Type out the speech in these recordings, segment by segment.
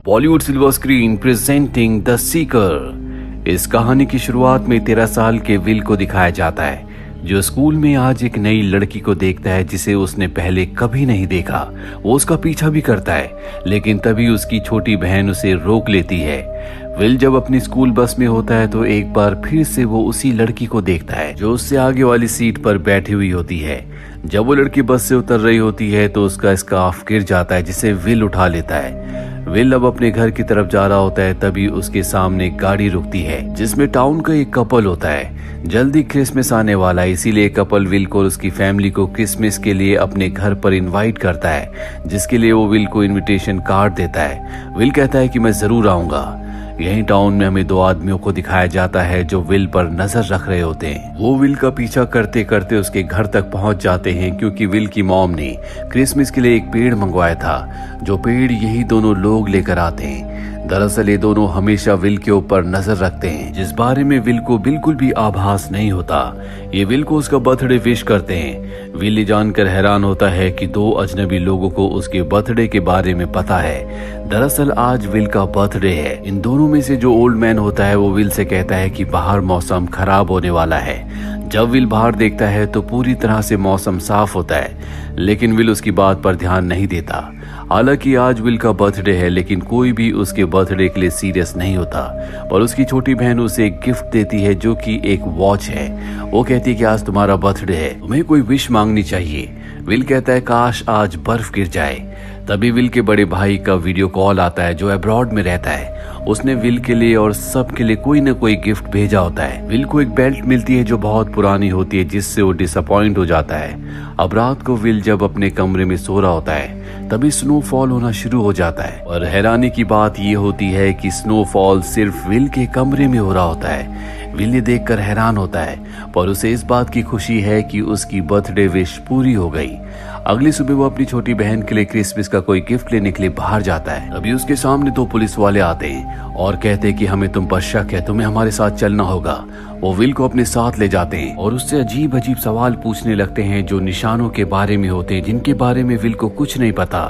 Bollywood silver screen presenting the seeker. इस कहानी की शुरुआत में 13 साल के विल को दिखाया जाता है, जो स्कूल में आज एक नई लड़की को देखता है जिसे उसने पहले कभी नहीं देखा। वो उसका पीछा भी करता है, लेकिन तभी उसकी छोटी बहन उसे रोक लेती है। विल जब अपनी स्कूल बस में होता है तो एक बार फिर से वो उसी लड़की को देखता है जो उससे आगे वाली सीट पर बैठी हुई होती है। जब वो लड़की बस से उतर रही होती है तो उसका स्कार्फ गिर जाता है, जिसे विल उठा लेता है। विल अब अपने घर की तरफ जा रहा होता है, तभी उसके सामने गाड़ी रुकती है जिसमें टाउन का एक कपल होता है। जल्दी क्रिसमस आने वाला है, इसीलिए कपल विल को और उसकी फैमिली को क्रिसमस के लिए अपने घर पर इनवाइट करता है, जिसके लिए वो विल को इनविटेशन कार्ड देता है। विल कहता है कि मैं जरूर आऊंगा। यहीं टाउन में हमें 2 आदमियों को दिखाया जाता है जो विल पर नजर रख रहे होते हैं। वो विल का पीछा करते करते उसके घर तक पहुंच जाते हैं, क्योंकि विल की मॉम ने क्रिसमस के लिए एक पेड़ मंगवाया था, जो पेड़ यही दोनों लोग लेकर आते हैं। दरअसल ये दोनों हमेशा विल के ऊपर नजर रखते हैं, जिस बारे में विल को बिल्कुल भी आभास नहीं होता। ये विल को उसका बर्थडे विश करते हैं। विल ये जानकर हैरान होता है कि 2 अजनबी लोगों को उसके बर्थडे के बारे में पता है। दरअसल आज विल का बर्थडे है। इन दोनों में से जो ओल्ड मैन होता है वो विल से कहता है कि बाहर मौसम खराब होने वाला है। जब विल बाहर देखता है तो पूरी तरह से मौसम साफ होता है, लेकिन विल उसकी बात पर ध्यान नहीं देता। हालांकि आज विल का बर्थडे है, लेकिन कोई भी उसके बर्थडे के लिए सीरियस नहीं होता। पर उसकी छोटी बहन उसे एक गिफ्ट देती है, जो कि एक वॉच है। वो कहती है कि आज तुम्हारा बर्थडे है, तुम्हें कोई विश मांगनी चाहिए। विल कहता है काश आज बर्फ गिर जाए। तभी विल के बड़े भाई का वीडियो कॉल आता है, जो अब्रॉड में रहता है। उसने विल के लिए और सब के लिए कोई न कोई गिफ्ट भेजा होता है। विल को एक बेल्ट मिलती है जो बहुत पुरानी होती है, जिससे वो डिसअपॉइंट हो जाता है। अब रात को विल जब अपने कमरे में सो रहा होता है, तभी स्नोफॉल होना शुरू हो जाता है। और हैरानी की बात ये होती है कि स्नोफॉल सिर्फ विल के कमरे में हो रहा होता है। विल ये देखकर हैरान होता है, पर उसे इस बात की खुशी है कि उसकी बर्थडे विश पूरी हो गई। अगली सुबह वो अपनी छोटी बहन के लिए क्रिसमस का कोई गिफ्ट लेने के लिए बाहर जाता है। अभी उसके सामने 2 पुलिस वाले आते हैं और कहते हैं कि हमें तुम पर शक है, तुम्हें हमारे साथ चलना होगा। वो विल को अपने साथ ले जाते हैं और उससे अजीब अजीब सवाल पूछने लगते हैं, जो निशानों के बारे में होते हैं, जिनके बारे में विल को कुछ नहीं पता।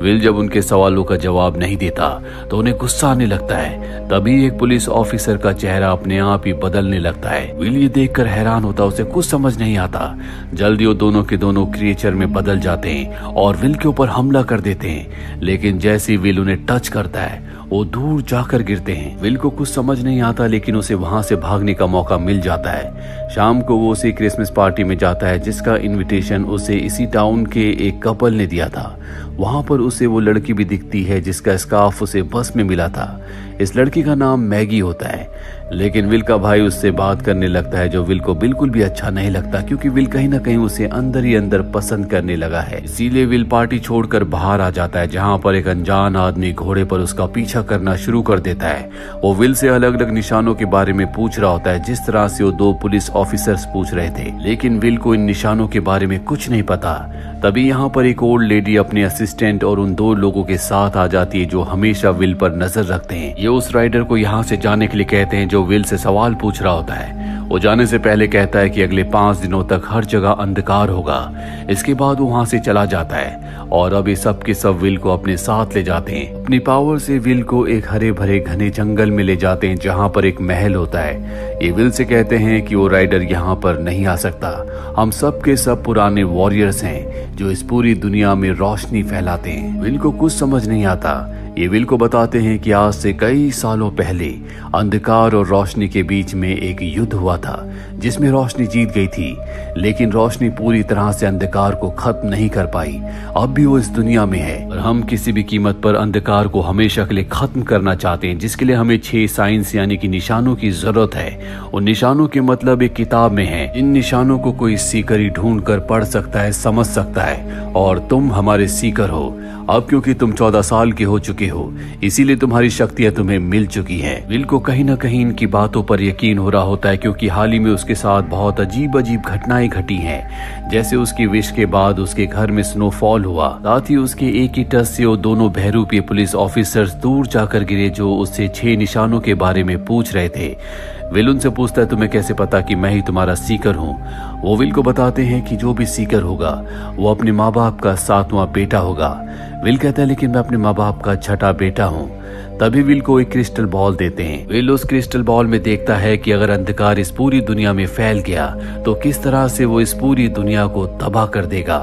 विल जब उनके सवालों का जवाब नहीं देता तो उन्हें गुस्सा आने लगता है। तभी एक पुलिस ऑफिसर का चेहरा अपने आप ही बदलने लगता है। विल ये देखकर हैरान होता, उसे कुछ समझ नहीं आता। जल्दी वो दोनों के दोनों क्रिएचर में बदल जाते हैं और विल के ऊपर हमला कर देते हैं। लेकिन जैसे विल उन्हें टच करता है, वो दूर जाकर गिरते हैं। विल को कुछ समझ नहीं आता, लेकिन उसे वहां से भागने का मौका मिल जाता है। शाम को वो उसी क्रिसमस पार्टी में जाता है, जिसका इनविटेशन उसे इसी टाउन के एक कपल ने दिया था। वहां पर उसे वो लड़की भी दिखती है जिसका स्कार्फ उसे बस में मिला था। इस लड़की का नाम मैगी होता है, लेकिन विल का भाई उससे बात करने लगता है, जो विल को बिल्कुल भी अच्छा नहीं लगता, क्योंकि विल कहीं ना कहीं उसे अंदर ही अंदर पसंद करने लगा है। इसीलिए विल पार्टी छोड़कर बाहर आ जाता है, जहां पर एक अनजान आदमी घोड़े पर उसका पीछा करना शुरू कर देता है। वो विल से अलग अलग निशानों के बारे में पूछ रहा होता है, जिस तरह से वो 2 पुलिस ऑफिसर्स पूछ रहे थे, लेकिन विल को इन निशानों के बारे में कुछ नहीं पता। तभी यहाँ पर एक ओल्ड लेडी अपने असिस्टेंट और उन 2 लोगों के साथ आ जाती है, जो हमेशा विल पर नजर रखते हैं। ये उस राइडर को यहाँ से जाने के लिए कहते हैं, जो विल से सवाल पूछ रहा होता है। वो जाने से पहले कहता है कि अगले 5 दिनों तक हर जगह अंधकार होगा। इसके बाद वो वहां से चला जाता है और अब ये सब के सब विल को अपने साथ ले जाते हैं। अपनी पावर से विल को एक हरे भरे घने जंगल में ले जाते हैं, जहां पर एक महल होता है। ये विल से कहते हैं कि वो राइडर यहाँ पर नहीं आ सकता। हम सब के सब पुराने वॉरियर्स हैं, जो इस पूरी दुनिया में रोशनी फैलाते हैं। विल को कुछ समझ नहीं आता। ये विल को बताते हैं कि आज से कई सालों पहले अंधकार और रोशनी के बीच में एक युद्ध हुआ था, जिसमें रोशनी जीत गई थी, लेकिन रोशनी पूरी तरह से अंधकार को खत्म नहीं कर पाई। अब भी वो इस दुनिया में है और हम किसी भी कीमत पर अंधकार को हमेशा के लिए खत्म करना चाहते हैं, जिसके लिए हमें 6 साइंस यानी कि निशानों की जरूरत है। उन निशानों के मतलब एक किताब में है। इन निशानों को कोई सीकर ही ढूंढ कर पढ़ सकता है, समझ सकता है, और तुम हमारे सीकर हो। अब क्योंकि तुम 14 साल के हो चुके हो, इसीलिए तुम्हारी शक्तियां तुम्हें मिल चुकी हैं। विल को कहीं न कहीं इनकी बातों पर यकीन हो रहा होता है, क्योंकि हाल ही में उसके साथ बहुत अजीब अजीब घटनाएं घटी हैं। जैसे उसकी विश के बाद उसके घर में स्नोफॉल हुआ, साथ ही उसके एक ही टच से वो दोनों बहरूपीय पुलिस ऑफिसर्स दूर जाकर गिरे, जो उससे 6 निशानों के बारे में पूछ रहे थे। विल उनसे पूछता है तुम्हें कैसे पता कि मैं ही तुम्हारा सीकर हूँ। वो विल को बताते हैं कि जो भी सीकर होगा वो अपने माँ बाप का 7वां बेटा होगा। विल कहता है लेकिन मैं अपने माँ बाप का 6ठा बेटा हूँ। तभी विल को एक क्रिस्टल बॉल देते हैं। विल उस क्रिस्टल बॉल में देखता है कि अगर अंधकार इस पूरी दुनिया में फैल गया तो किस तरह से वो इस पूरी दुनिया को तबाह कर देगा।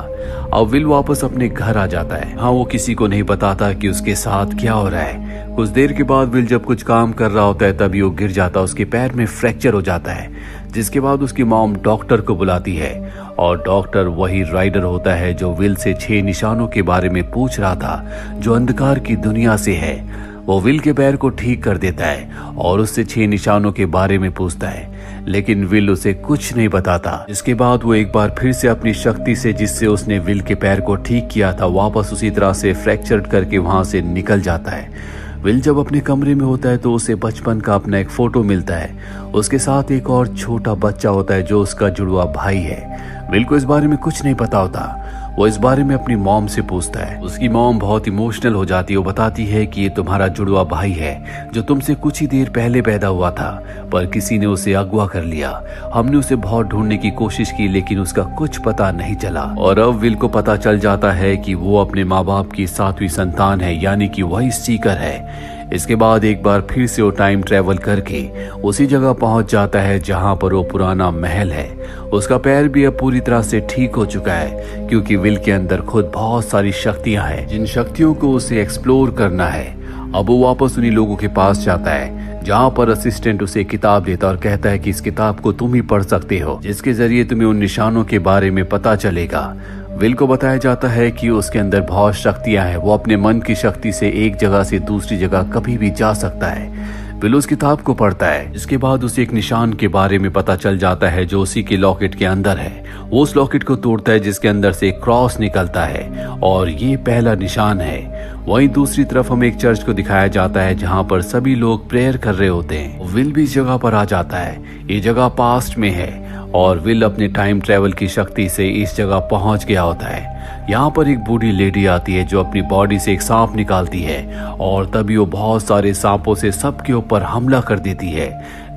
अब विल वापस अपने घर आ जाता है। हाँ, वो किसी को नहीं बताता कि उसके साथ क्या हो रहा है। कुछ देर के बाद विल जब कुछ काम कर रहा होता है तभी वो गिर जाता है, उसके पैर में फ्रैक्चर हो जाता है, जिसके बाद उसकी मॉम डॉक्टर को बुलाती है और डॉक्टर वही राइडर होता है जो विल से 6 निशानों के बारे में पूछ रहा था जो अंधकार की दुनिया से है। वो विल के पैर को ठीक कर देता है और उससे 6 निशानों के बारे में पूछता है, लेकिन विल उसे कुछ नहीं बताता। इसके बाद वो एक बार फिर से अपनी शक्ति से जिससे उसने विल के पैर को ठीक किया था वापस उसी तरह से फ्रैक्चर करके वहां से निकल जाता है। विल जब अपने कमरे में होता है तो उसे बचपन का अपना एक फोटो मिलता है। उसके साथ एक और छोटा बच्चा होता है जो उसका जुड़वा भाई है। विल को इस बारे में कुछ नहीं पता होता। वो इस बारे में अपनी मॉम से पूछता है। उसकी मॉम बहुत इमोशनल हो जाती है। वो बताती है कि ये तुम्हारा जुड़वा भाई है जो तुमसे कुछ ही देर पहले पैदा हुआ था, पर किसी ने उसे अगवा कर लिया। हमने उसे बहुत ढूंढने की कोशिश की लेकिन उसका कुछ पता नहीं चला। और अब विल को पता चल जाता है कि वो अपने माँ बाप की 7वीं संतान है, यानी कि वही सीकर है। इसके बाद एक बार फिर से वो टाइम ट्रेवल करके उसी जगह पहुंच जाता है जहां पर वो पुराना महल है। उसका पैर भी अब पूरी तरह से ठीक हो चुका है क्योंकि विल के अंदर खुद बहुत सारी शक्तियां हैं जिन शक्तियों को उसे एक्सप्लोर करना है। अब वो वापस उन्हीं लोगों के पास जाता है जहां पर असिस्टेंट उसे किताब देता और कहता है कि इस किताब को तुम ही पढ़ सकते हो, जिसके जरिए तुम्हें उन निशानों के बारे में पता चलेगा। विल को बताया जाता है कि उसके अंदर बहुत शक्तियां हैं। वो अपने मन की शक्ति से एक जगह से दूसरी जगह कभी भी जा सकता है। विल उस किताब को पढ़ता है। इसके बाद उसे एक निशान के बारे में पता चल जाता है जो उसी के लॉकेट के अंदर है। वो उस लॉकेट को तोड़ता है जिसके अंदर से एक क्रॉस निकलता है और ये पहला निशान है। वहीं दूसरी तरफ हमें एक चर्च को दिखाया जाता है जहां पर सभी लोग प्रेयर कर रहे होते हैं। विल भी इस जगह पर आ जाता है। ये जगह पास्ट में है और विल अपने टाइम ट्रेवल की शक्ति से इस जगह पहुंच गया होता है। यहाँ पर एक बूढ़ी लेडी आती है जो अपनी बॉडी से एक सांप निकालती है और तभी वो बहुत सारे सांपों से सबके ऊपर हमला कर देती है,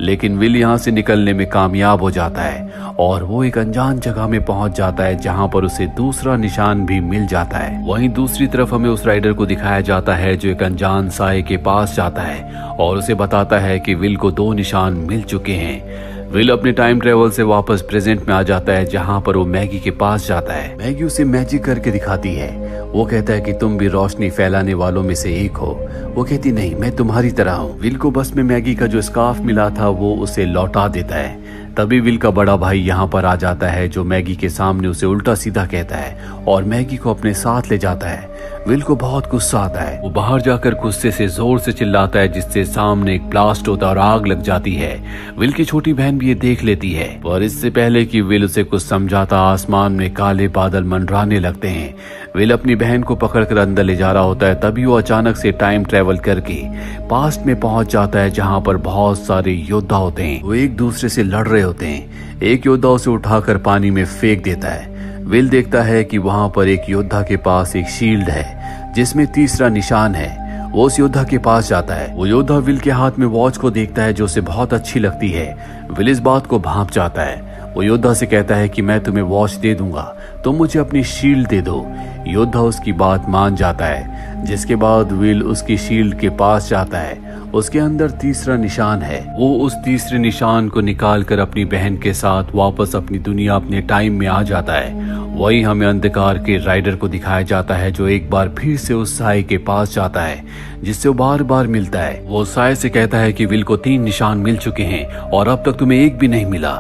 लेकिन विल यहाँ से निकलने में कामयाब हो जाता है और वो एक अनजान जगह में पहुंच जाता है जहाँ पर उसे दूसरा निशान भी मिल जाता है। वहीं दूसरी तरफ हमें उस राइडर को दिखाया जाता है जो एक अनजान साए के पास जाता है और उसे बताता है कि विल को 2 निशान मिल चुके हैं। विल अपने टाइम ट्रेवल से वापस प्रेजेंट में आ जाता है जहां पर वो मैगी के पास जाता है। मैगी उसे मैजिक करके दिखाती है। वो कहता है कि तुम भी रोशनी फैलाने वालों में से एक हो। वो कहती नहीं, मैं तुम्हारी तरह हूँ। विल को बस में मैगी का जो स्कार्फ मिला था वो उसे लौटा देता है। तभी विल का बड़ा भाई यहाँ पर आ जाता है जो मैगी के सामने उसे उल्टा सीधा कहता है और मैगी को अपने साथ ले जाता है। विल को बहुत गुस्सा आता है। वो बाहर जाकर गुस्से से जोर से चिल्लाता है जिससे सामने एक ब्लास्ट होता है और आग लग जाती है। विल की छोटी बहन भी ये देख लेती है और इससे पहले कि विल उसे कुछ समझाता आसमान में काले बादल मंडराने लगते हैं। विल अपनी बहन को पकड़कर अंदर ले जा रहा होता है तभी वो अचानक से टाइम ट्रेवल करके पास्ट में पहुंच जाता है जहां पर बहुत सारे योद्धा होते हैं। वो एक दूसरे से लड़ रहे होते हैं। एक योद्धा उसे उठाकर पानी में फेंक देता है। विल देखता है कि वहां पर एक योद्धा के पास एक शील्ड है जिसमें तीसरा निशान है। वो उस योद्धा के पास जाता है। वो योद्धा विल के हाथ में वॉच को देखता है जो उसे बहुत अच्छी लगती है। विल इस बात को भांप जाता है। वो योद्धा से कहता है कि मैं तुम्हें वॉच दे दूंगा, तुम मुझे अपनी शील्ड दे दो। योद्धा उसकी बात मान जाता है, जिसके बाद विल उसकी शील्ड के पास जाता है। उसके अंदर तीसरा निशान है। वो उस तीसरे निशान को निकालकर अपनी बहन के साथ वापस अपनी दुनिया अपने टाइम में आ जाता है। वही हमें अंधकार के राइडर को दिखाया जाता है जो एक बार फिर से उस साए के पास जाता है जिससे वो बार बार मिलता है। वो साए से कहता है कि विल को 3 निशान मिल चुके हैं और अब तक तुम्हें एक भी नहीं मिला।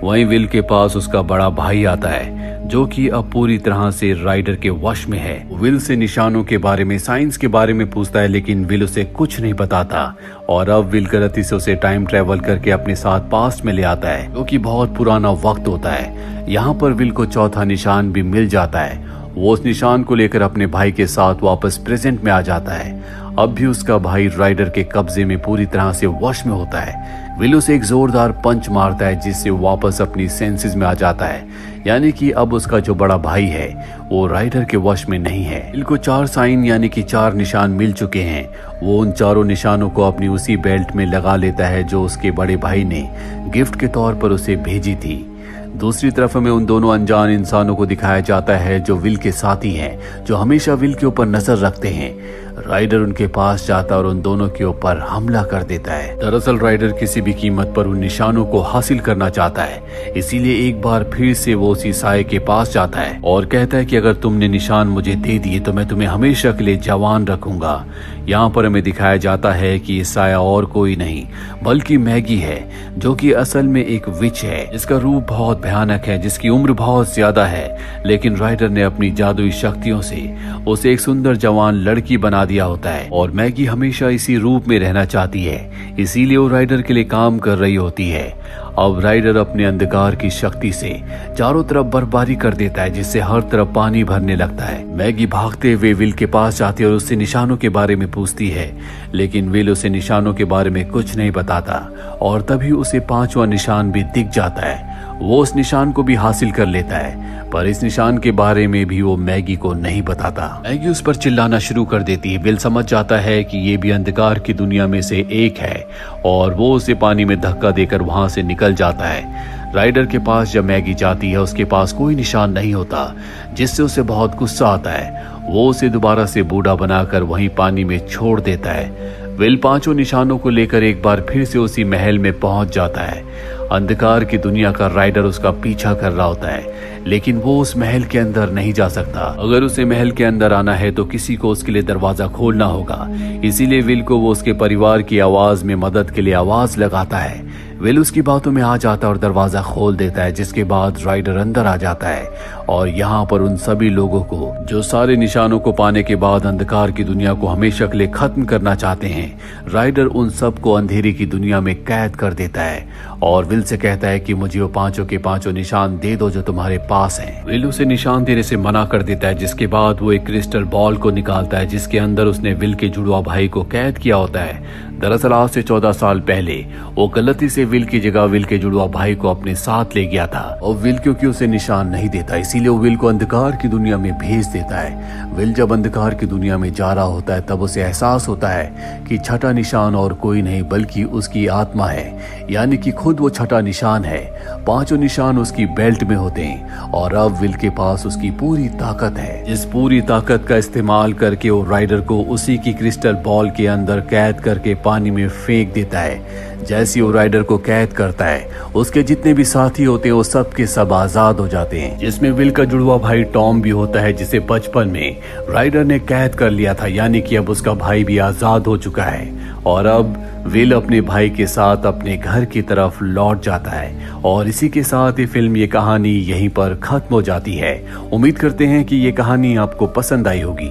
वहीं विल के पास उसका बड़ा भाई आता है जो कि अब पूरी तरह से राइडर के वश में है। विल से निशानों के बारे में, साइंस के बारे में पूछता है लेकिन विल उसे कुछ नहीं बताता और अब विल गलती से उसे टाइम ट्रेवल करके अपने साथ पास्ट में ले आता है जो कि बहुत पुराना वक्त होता है। यहाँ पर विल को चौथा निशान भी मिल जाता है। वो उस निशान को लेकर अपने भाई के साथ वापस प्रेजेंट में आ जाता है। अब भी उसका भाई राइडर के कब्जे में पूरी तरह से वश में होता है। विल उसे एक जोरदार पंच मारता है जिससे वापस अपनी सेंसेस में आ जाता है। यानी कि अब उसका जो बड़ा भाई है वो राइडर के वश में नहीं है। विल को 4 साइन यानी कि 4 निशान मिल चुके हैं। वो उन चारों निशानों को अपनी उसी बेल्ट में लगा लेता है जो उसके बड़े भाई ने गिफ्ट के तौर पर उसे भेजी थी। दूसरी तरफ हमें उन दोनों अनजान इंसानों को दिखाया जाता है जो विल के साथी हैं, जो हमेशा विल के ऊपर नजर रखते हैं। राइडर उनके पास जाता और उन दोनों के ऊपर हमला कर देता है। दरअसल राइडर किसी भी कीमत पर उन निशानों को हासिल करना चाहता है, इसीलिए एक बार फिर से वो उसी साये के पास जाता है और कहता है कि अगर तुमने निशान मुझे दे दिए तो मैं तुम्हें हमेशा के लिए जवान रखूंगा। यहाँ पर हमें दिखाया जाता है कि ये साया और कोई नहीं बल्कि मैगी है, जो कि असल में एक विच है, जिसका रूप बहुत भयानक है, जिसकी उम्र बहुत ज्यादा है, लेकिन राइडर ने अपनी जादुई शक्तियों से उसे एक सुंदर जवान लड़की बना दिया होता है और मैगी हमेशा इसी रूप में रहना चाहती है, इसीलिए वो राइडर के लिए काम कर रही होती है। अब राइडर अपने अंधकार की शक्ति से चारों तरफ बर्फबारी कर देता है, जिससे हर तरफ पानी भरने लगता है। मैगी भागते हुए विल के पास जाती है और उससे निशानों के बारे में पूछती है, लेकिन विल उसे निशानों के बारे में कुछ नहीं बताता और तभी उसे 5वां निशान भी दिख जाता है। वो उस निशान को भी हासिल कर लेता है, पर इस निशान के बारे में भी वो मैगी को नहीं बताता। मैगी उस पर चिल्लाना शुरू कर देती है। विल समझ जाता है कि ये भी अंधकार की दुनिया में से एक है और वो उसे पानी में धक्का देकर वहां से निकल जाता है। राइडर के पास जब मैगी जाती है उसके पास कोई निशान नहीं होता, जिससे उसे बहुत गुस्सा आता है। वो उसे दोबारा से बूढ़ा बनाकर वहीं पानी में छोड़ देता है। विल 5 निशानों को लेकर एक बार फिर से उसी महल में पहुंच जाता है। अंधकार की दुनिया का राइडर उसका पीछा कर रहा होता है, लेकिन वो उस महल के अंदर नहीं जा सकता। अगर उसे महल के अंदर आना है तो किसी को उसके लिए दरवाजा खोलना होगा, इसीलिए विल को वो उसके परिवार की आवाज में मदद के लिए आवाज लगाता है। विल उसकी बातों में आ जाता है और दरवाजा खोल देता है, जिसके बाद राइडर अंदर आ जाता है और यहाँ पर उन सभी लोगों को जो सारे निशानों को पाने के बाद अंधकार की दुनिया को हमेशा के लिए खत्म करना चाहते हैं, राइडर उन सबको अंधेरे की दुनिया में कैद कर देता है और विल से कहता है कि मुझे वो 5 के 5 निशान दे दो जो तुम्हारे पास हैं। विल उसे निशान देने से मना कर देता है, जिसके बाद वो एक क्रिस्टल बॉल को निकालता है जिसके अंदर उसने विल के जुड़वा भाई को कैद किया होता है। दरअसल आज से 14 साल पहले वो गलती से विल की जगह विल के जुड़वा भाई को अपने साथ ले गया था और विल क्योंकि उसे निशान नहीं देता, इसीलिए वो विल को अंधकार की दुनिया में भेज देता है। विल जब अंधकार की दुनिया में जा रहा होता है तब उसे एहसास होता है कि 6ठा निशान और कोई नहीं बल्कि उसकी आत्मा है, यानी कि खुद वो 6ठा निशान है। 5 निशान उसकी बेल्ट में होते हैं और अब विल के पास उसकी पूरी ताकत है। इस पूरी ताकत का इस्तेमाल करके वो राइडर को उसी की क्रिस्टल बॉल के अंदर कैद करके पानी में फेंक देता है। जैसे वो राइडर को कैद करता है, उसके जितने भी साथी होते हैं वो सब के सब आजाद हो जाते हैं, जिसमें विल का जुड़वा भाई टॉम भी होता है, जिसे बचपन में राइडर ने कैद कर लिया था, यानी कि अब उसका भाई भी आजाद हो चुका है और अब विल अपने भाई के साथ अपने घर की तरफ लौट जाता है। और इसी के साथ ये फिल्म, ये कहानी यहीं पर खत्म हो जाती है। उम्मीद करते हैं कि ये कहानी आपको पसंद आई होगी।